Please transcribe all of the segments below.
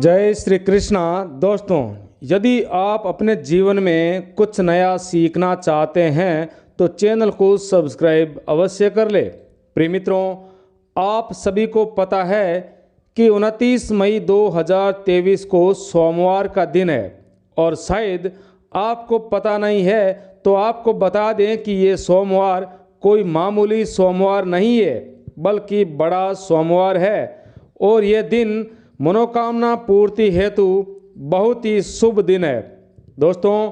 जय श्री कृष्णा। दोस्तों, यदि आप अपने जीवन में कुछ नया सीखना चाहते हैं तो चैनल को सब्सक्राइब अवश्य कर ले। प्रिय मित्रों, आप सभी को पता है कि 29 मई 2023 को सोमवार का दिन है और शायद आपको पता नहीं है तो आपको बता दें कि ये सोमवार कोई मामूली सोमवार नहीं है बल्कि बड़ा सोमवार है और ये दिन मनोकामना पूर्ति हेतु बहुत ही शुभ दिन है। दोस्तों,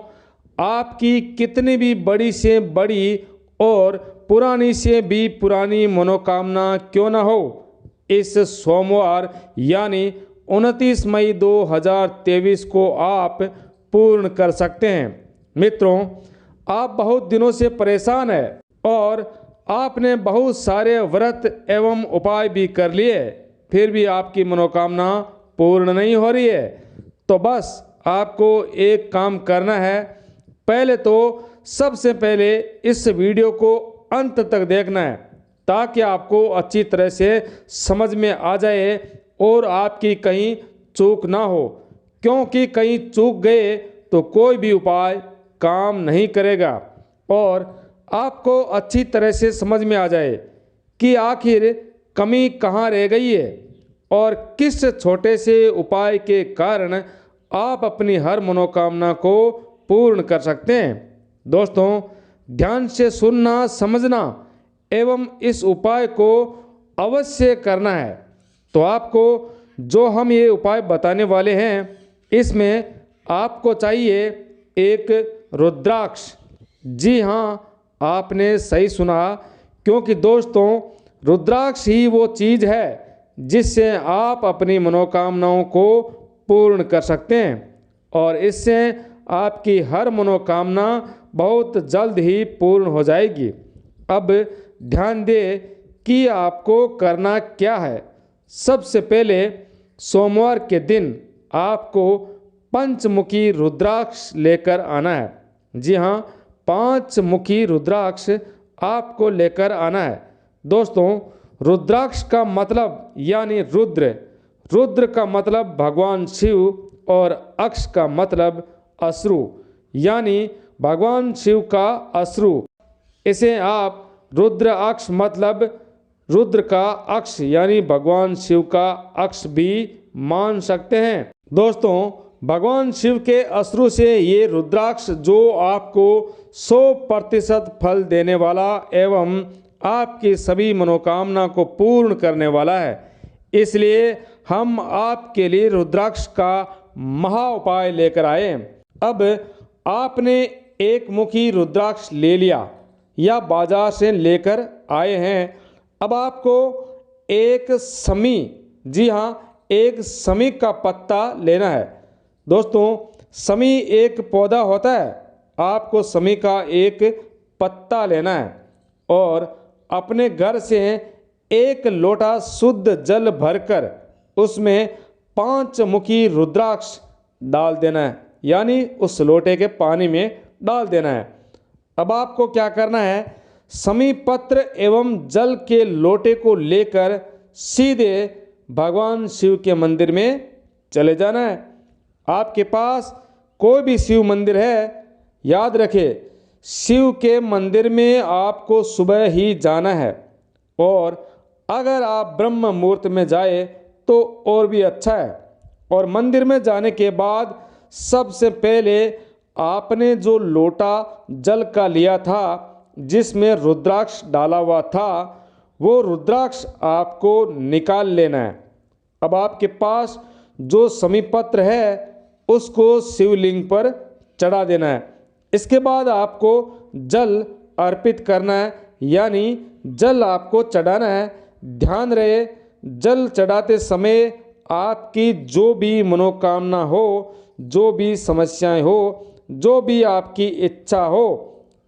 आपकी कितनी भी बड़ी से बड़ी और पुरानी से भी पुरानी मनोकामना क्यों न हो, इस सोमवार यानी 29 मई 2023 को आप पूर्ण कर सकते हैं। मित्रों, आप बहुत दिनों से परेशान हैं और आपने बहुत सारे व्रत एवं उपाय भी कर लिए, फिर भी आपकी मनोकामना पूर्ण नहीं हो रही है। तो बस आपको एक काम करना है। पहले तो सबसे पहले इस वीडियो को अंत तक देखना है ताकि आपको अच्छी तरह से समझ में आ जाए और आपकी कहीं चूक ना हो, क्योंकि कहीं चूक गए तो कोई भी उपाय काम नहीं करेगा और आपको अच्छी तरह से समझ में आ जाए कि आखिर कमी कहाँ रह गई है और किस छोटे से उपाय के कारण आप अपनी हर मनोकामना को पूर्ण कर सकते हैं। दोस्तों, ध्यान से सुनना, समझना एवं इस उपाय को अवश्य करना है। तो आपको जो हम ये उपाय बताने वाले हैं, इसमें आपको चाहिए एक रुद्राक्ष। जी हाँ, आपने सही सुना, क्योंकि दोस्तों रुद्राक्ष ही वो चीज़ है जिससे आप अपनी मनोकामनाओं को पूर्ण कर सकते हैं और इससे आपकी हर मनोकामना बहुत जल्द ही पूर्ण हो जाएगी। अब ध्यान दें कि आपको करना क्या है। सबसे पहले सोमवार के दिन आपको पंचमुखी रुद्राक्ष लेकर आना है। जी हाँ, 5 मुखी रुद्राक्ष आपको लेकर आना है। दोस्तों, रुद्राक्ष का मतलब यानी रुद्र का मतलब भगवान शिव और अक्ष का मतलब अश्रु यानी भगवान शिव का अश्रु। इसे आप रुद्र अक्ष मतलब रुद्र का अक्ष यानी भगवान शिव का अक्ष भी मान सकते हैं। दोस्तों, भगवान शिव के अश्रु से ये रुद्राक्ष जो आपको 100% फल देने वाला एवं आपकी सभी मनोकामना को पूर्ण करने वाला है, इसलिए हम आपके लिए रुद्राक्ष का महा उपाय लेकर आए। अब आपने एक मुखी रुद्राक्ष ले लिया या बाजार से लेकर आए हैं। अब आपको एक समी, जी हाँ, एक समी का पत्ता लेना है। दोस्तों, समी एक पौधा होता है, आपको समी का एक पत्ता लेना है और अपने घर से एक लोटा शुद्ध जल भरकर उसमें 5 मुखी रुद्राक्ष डाल देना है, यानी उस लोटे के पानी में डाल देना है। अब आपको क्या करना है, समी पत्र एवं जल के लोटे को लेकर सीधे भगवान शिव के मंदिर में चले जाना है। आपके पास कोई भी शिव मंदिर है, याद रखें शिव के मंदिर में आपको सुबह ही जाना है और अगर आप ब्रह्म मुहूर्त में जाए तो और भी अच्छा है। और मंदिर में जाने के बाद सबसे पहले आपने जो लोटा जल का लिया था जिसमें रुद्राक्ष डाला हुआ था, वो रुद्राक्ष आपको निकाल लेना है। अब आपके पास जो समीपत्र है उसको शिवलिंग पर चढ़ा देना है। इसके बाद आपको जल अर्पित करना है, यानी जल आपको चढ़ाना है। ध्यान रहे, जल चढ़ाते समय आपकी जो भी मनोकामना हो, जो भी समस्याएं हो, जो भी आपकी इच्छा हो,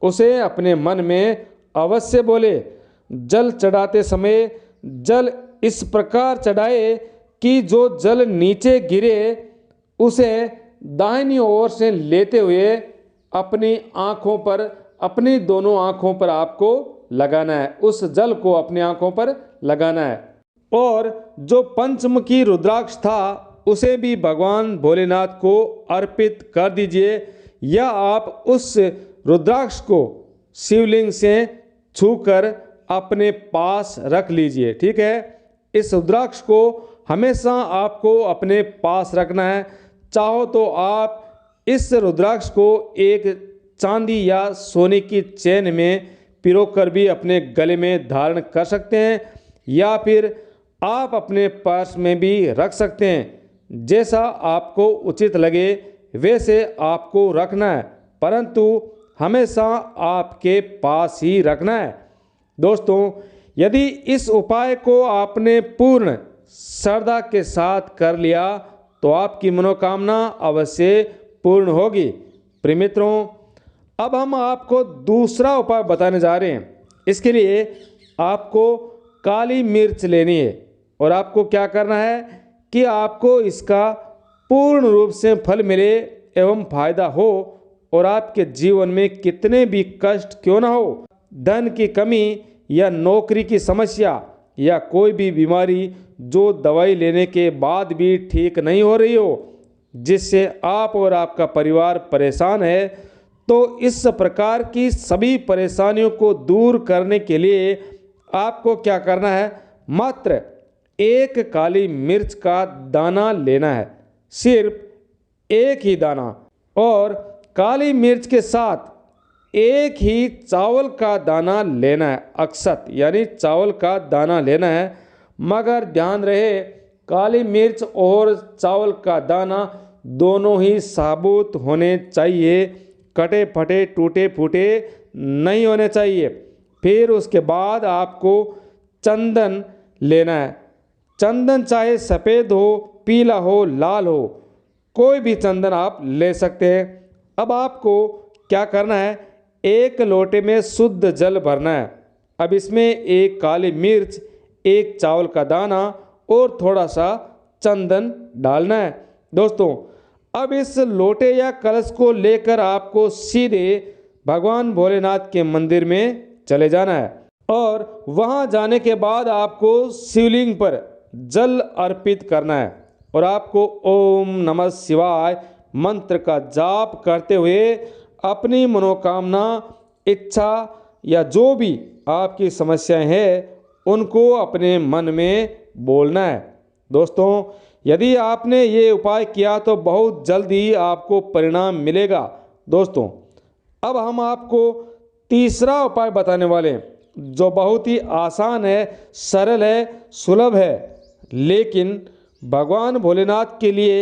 उसे अपने मन में अवश्य बोले। जल चढ़ाते समय जल इस प्रकार चढ़ाए कि जो जल नीचे गिरे उसे दाहिनी ओर से लेते हुए अपनी आँखों पर, अपनी दोनों आँखों पर आपको लगाना है। उस जल को अपनी आँखों पर लगाना है और जो पंचमुखी रुद्राक्ष था आप उसे भी भगवान भोलेनाथ को अर्पित कर दीजिए, या आप उस रुद्राक्ष को शिवलिंग से छूकर अपने पास रख लीजिए। ठीक है, इस रुद्राक्ष को हमेशा आपको अपने पास रखना है। चाहो तो आप इस रुद्राक्ष को एक चांदी या सोने की चेन में पिरोकर भी अपने गले में धारण कर सकते हैं, या फिर आप अपने पर्स में भी रख सकते हैं। जैसा आपको उचित लगे वैसे आपको रखना है, परंतु हमेशा आपके पास ही रखना है। दोस्तों, यदि इस उपाय को आपने पूर्ण श्रद्धा के साथ कर लिया तो आपकी मनोकामना अवश्य पूर्ण होगी। प्रिय मित्रों, अब हम आपको दूसरा उपाय बताने जा रहे हैं। इसके लिए आपको काली मिर्च लेनी है, और आपको क्या करना है कि आपको इसका पूर्ण रूप से फल मिले एवं फायदा हो, और आपके जीवन में कितने भी कष्ट क्यों ना हो, धन की कमी या नौकरी की समस्या या कोई भी बीमारी जो दवाई लेने के बाद भी ठीक नहीं हो रही हो, जिससे आप और आपका परिवार परेशान है, तो इस प्रकार की सभी परेशानियों को दूर करने के लिए आपको क्या करना है, मात्र एक काली मिर्च का दाना लेना है, सिर्फ एक ही दाना। और काली मिर्च के साथ एक ही चावल का दाना लेना है, अक्षत यानी चावल का दाना लेना है। मगर ध्यान रहे, काली मिर्च और चावल का दाना दोनों ही साबुत होने चाहिए, कटे फटे टूटे फूटे नहीं होने चाहिए। फिर उसके बाद आपको चंदन लेना है। चंदन चाहे सफ़ेद हो, पीला हो, लाल हो, कोई भी चंदन आप ले सकते हैं। अब आपको क्या करना है, एक लोटे में शुद्ध जल भरना है। अब इसमें एक काली मिर्च, एक चावल का दाना और थोड़ा सा चंदन डालना है। दोस्तों, अब इस लोटे या कलश को लेकर आपको सीधे भगवान भोलेनाथ के मंदिर में चले जाना है, और वहां जाने के बाद आपको शिवलिंग पर जल अर्पित करना है, और आपको ओम नमः शिवाय मंत्र का जाप करते हुए अपनी मनोकामना, इच्छा या जो भी आपकी समस्याएं हैं उनको अपने मन में बोलना है। दोस्तों, यदि आपने ये उपाय किया तो बहुत जल्दी आपको परिणाम मिलेगा। दोस्तों, अब हम आपको तीसरा उपाय बताने वाले हैं, जो बहुत ही आसान है, सरल है, सुलभ है, लेकिन भगवान भोलेनाथ के लिए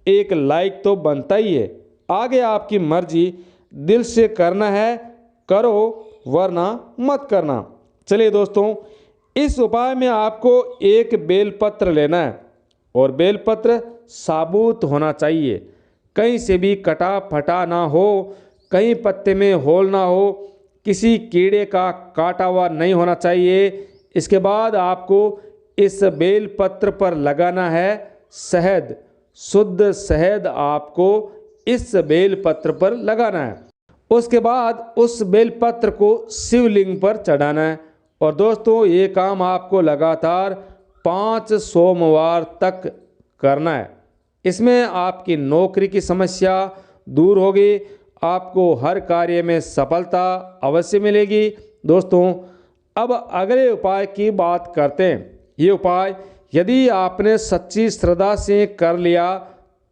एक लाइक तो बनता ही है। आगे आपकी मर्जी, दिल से करना है करो, वरना मत करना। चलिए दोस्तों, इस उपाय में आपको एक बेलपत्र लेना है, और बेलपत्र साबुत होना चाहिए, कहीं से भी कटा फटा ना हो, कहीं पत्ते में होल ना हो, किसी कीड़े का काटा हुआ नहीं होना चाहिए। इसके बाद आपको इस बेलपत्र पर लगाना है शहद, शुद्ध शहद आपको इस बेलपत्र पर लगाना है। उसके बाद उस बेलपत्र को शिवलिंग पर चढ़ाना है। और दोस्तों, ये काम आपको लगातार 5 सोमवार तक करना है। इसमें आपकी नौकरी की समस्या दूर होगी, आपको हर कार्य में सफलता अवश्य मिलेगी। दोस्तों, अब अगले उपाय की बात करते हैं। ये उपाय यदि आपने सच्ची श्रद्धा से कर लिया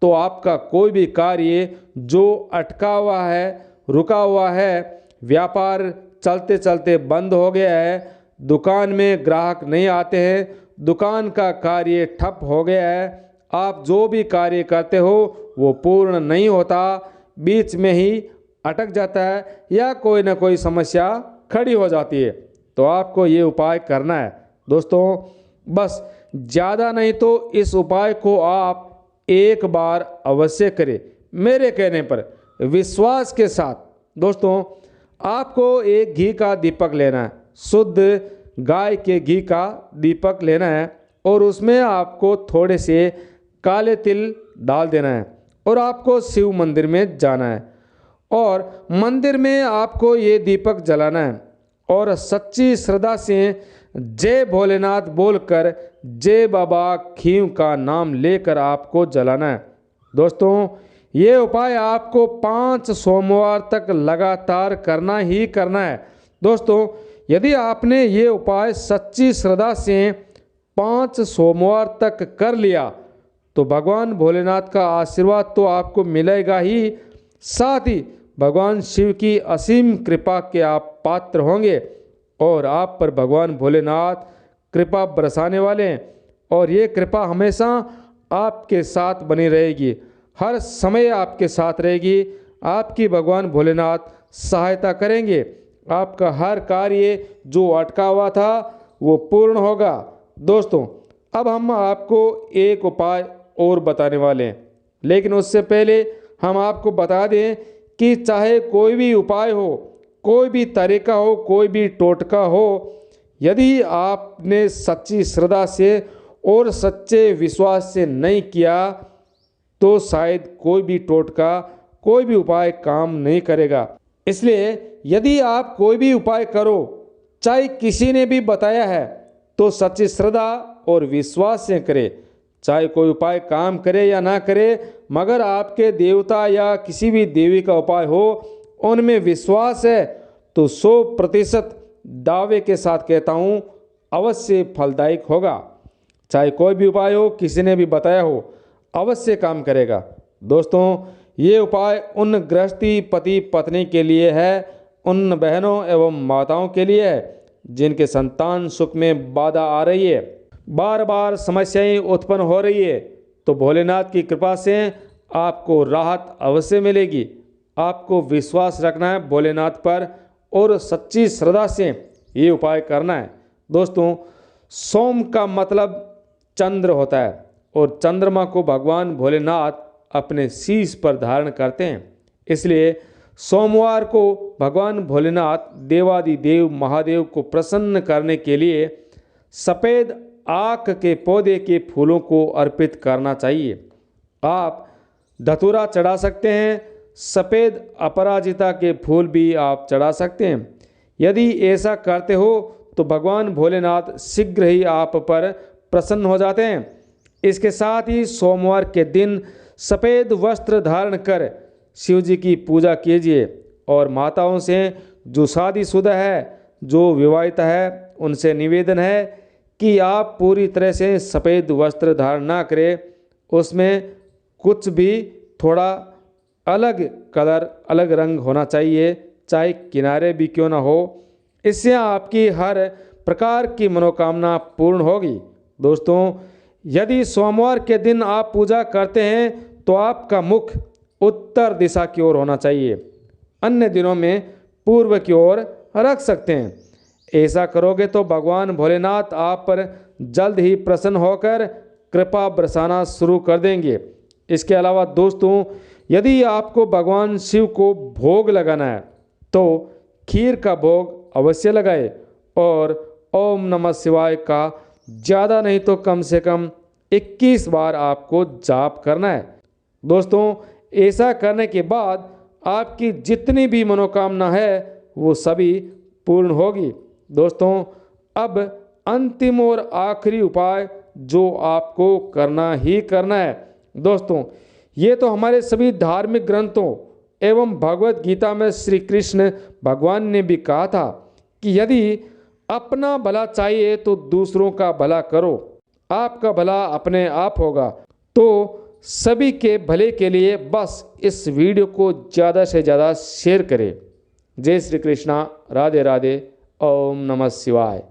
तो आपका कोई भी कार्य जो अटका हुआ है, रुका हुआ है, व्यापार चलते चलते बंद हो गया है, दुकान में ग्राहक नहीं आते हैं, दुकान का कार्य ठप हो गया है, आप जो भी कार्य करते हो वो पूर्ण नहीं होता, बीच में ही अटक जाता है, या कोई ना कोई समस्या खड़ी हो जाती है, तो आपको ये उपाय करना है। दोस्तों, बस ज़्यादा नहीं तो इस उपाय को आप एक बार अवश्य करें, मेरे कहने पर विश्वास के साथ। दोस्तों, आपको एक घी का दीपक लेना है, शुद्ध गाय के घी का दीपक लेना है, और उसमें आपको थोड़े से काले तिल डाल देना है, और आपको शिव मंदिर में जाना है, और मंदिर में आपको ये दीपक जलाना है, और सच्ची श्रद्धा से जय भोलेनाथ बोलकर जय बाबा खींव का नाम लेकर आपको जलाना है। दोस्तों, ये उपाय आपको 5 सोमवार तक लगातार करना ही करना है। दोस्तों, यदि आपने ये उपाय सच्ची श्रद्धा से 5 सोमवार तक कर लिया तो भगवान भोलेनाथ का आशीर्वाद तो आपको मिलेगा ही, साथ ही भगवान शिव की असीम कृपा के आप पात्र होंगे और आप पर भगवान भोलेनाथ कृपा बरसाने वाले हैं और ये कृपा हमेशा आपके साथ बनी रहेगी, हर समय आपके साथ रहेगी। आपकी भगवान भोलेनाथ सहायता करेंगे, आपका हर कार्य जो अटका हुआ था वो पूर्ण होगा। दोस्तों, अब हम आपको एक उपाय और बताने वाले हैं, लेकिन उससे पहले हम आपको बता दें कि चाहे कोई भी उपाय हो, कोई भी तरीका हो, कोई भी टोटका हो, यदि आपने सच्ची श्रद्धा से और सच्चे विश्वास से नहीं किया तो शायद कोई भी टोटका, कोई भी उपाय काम नहीं करेगा। इसलिए यदि आप कोई भी उपाय करो, चाहे किसी ने भी बताया है, तो सच्ची श्रद्धा और विश्वास से करें। चाहे कोई उपाय काम करे या ना करे, मगर आपके देवता या किसी भी देवी का उपाय हो, उनमें विश्वास है तो 100% दावे के साथ कहता हूँ अवश्य फलदायक होगा। चाहे कोई भी उपाय हो, किसी ने भी बताया हो, अवश्य काम करेगा। दोस्तों, ये उपाय उन गृहस्थी पति पत्नी के लिए है, उन बहनों एवं माताओं के लिए है जिनके संतान सुख में बाधा आ रही है, बार बार समस्याएं उत्पन्न हो रही है, तो भोलेनाथ की कृपा से आपको राहत अवश्य मिलेगी। आपको विश्वास रखना है भोलेनाथ पर और सच्ची श्रद्धा से ये उपाय करना है। दोस्तों, सोम का मतलब चंद्र होता है और चंद्रमा को भगवान भोलेनाथ अपने शीश पर धारण करते हैं। इसलिए सोमवार को भगवान भोलेनाथ देवादिदेव महादेव को प्रसन्न करने के लिए सफ़ेद आक के पौधे के फूलों को अर्पित करना चाहिए। आप धतूरा चढ़ा सकते हैं, सफ़ेद अपराजिता के फूल भी आप चढ़ा सकते हैं। यदि ऐसा करते हो तो भगवान भोलेनाथ शीघ्र ही आप पर प्रसन्न हो जाते हैं। इसके साथ ही सोमवार के दिन सफ़ेद वस्त्र धारण कर शिव जी की पूजा कीजिए और माताओं से जो शादीशुदा है, जो विवाहिता है, उनसे निवेदन है कि आप पूरी तरह से सफ़ेद वस्त्र धारण ना करें, उसमें कुछ भी थोड़ा अलग कलर, अलग रंग होना चाहिए, चाहे किनारे भी क्यों ना हो। इससे आपकी हर प्रकार की मनोकामना पूर्ण होगी। दोस्तों, यदि सोमवार के दिन आप पूजा करते हैं तो आपका मुख उत्तर दिशा की ओर होना चाहिए, अन्य दिनों में पूर्व की ओर रख सकते हैं। ऐसा करोगे तो भगवान भोलेनाथ आप पर जल्द ही प्रसन्न होकर कृपा बरसाना शुरू कर देंगे। इसके अलावा दोस्तों, यदि आपको भगवान शिव को भोग लगाना है तो खीर का भोग अवश्य लगाए और ओम नमः शिवाय का ज़्यादा नहीं तो कम से कम 21 बार आपको जाप करना है। दोस्तों, ऐसा करने के बाद आपकी जितनी भी मनोकामना है वो सभी पूर्ण होगी। दोस्तों, अब अंतिम और आखिरी उपाय जो आपको करना ही करना है। दोस्तों, ये तो हमारे सभी धार्मिक ग्रंथों एवं भगवत गीता में श्री कृष्ण भगवान ने भी कहा था कि यदि अपना भला चाहिए तो दूसरों का भला करो, आपका भला अपने आप होगा। तो सभी के भले के लिए बस इस वीडियो को ज़्यादा से ज़्यादा शेयर करें। जय श्री कृष्णा, राधे राधे, ओम नमः शिवाय।